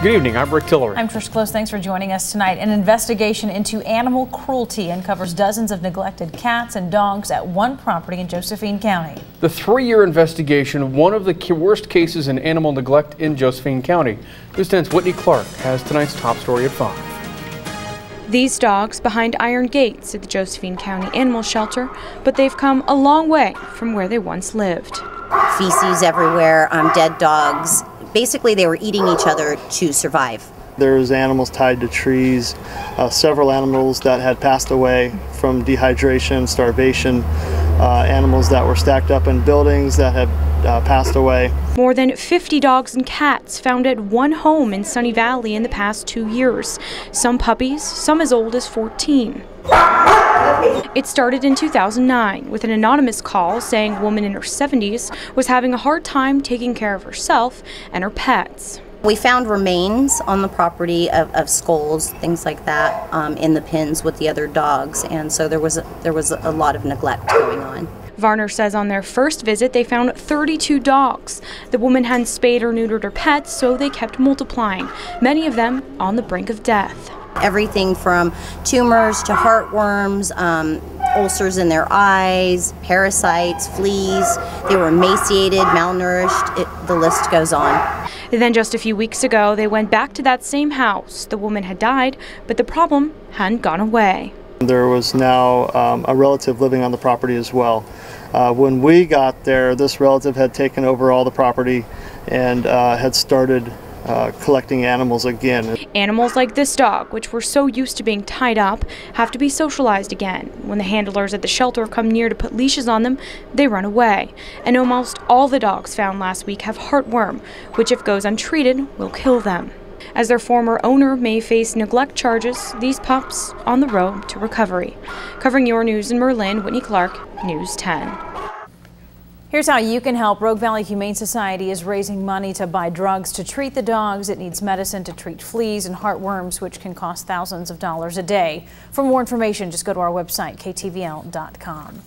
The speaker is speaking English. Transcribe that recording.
Good evening, I'm Rick Tillery. I'm Trish Close. Thanks for joining us tonight. An investigation into animal cruelty uncovers dozens of neglected cats and dogs at one property in Josephine County. The 3-year investigation, one of the worst cases in animal neglect in Josephine County. News 10's Whitney Clark has tonight's top story at 5. These dogs behind iron gates at the Josephine County Animal Shelter, but they've come a long way from where they once lived. Feces everywhere, dead dogs. Basically, they were eating each other to survive. There's animals tied to trees, several animals that had passed away from dehydration, starvation, animals that were stacked up in buildings that had passed away. More than 50 dogs and cats found at one home in Sunny Valley in the past 2 years. Some puppies, some as old as 14. It started in 2009 with an anonymous call saying a woman in her 70s was having a hard time taking care of herself and her pets. We found remains on the property of skulls, things like that, in the pens with the other dogs, and so there was a lot of neglect going on. Varner says on their first visit they found 32 dogs. The woman hadn't spayed or neutered her pets, so they kept multiplying, many of them on the brink of death. Everything from tumors to heartworms, ulcers in their eyes, parasites, fleas. They were emaciated, malnourished, the list goes on. And then just a few weeks ago, they went back to that same house. The woman had died, but the problem hadn't gone away. There was now a relative living on the property as well. When we got there, this relative had taken over all the property and had started collecting animals again. Animals like this dog, which were so used to being tied up, have to be socialized again. When the handlers at the shelter come near to put leashes on them, they run away. And almost all the dogs found last week have heartworm, which if goes untreated, will kill them. As their former owner may face neglect charges, these pups on the road to recovery. Covering your news in Merlin, Whitney Clark, News 10. Here's how you can help. Rogue Valley Humane Society is raising money to buy drugs to treat the dogs. It needs medicine to treat fleas and heartworms, which can cost thousands of dollars a day. For more information, just go to our website, ktvl.com.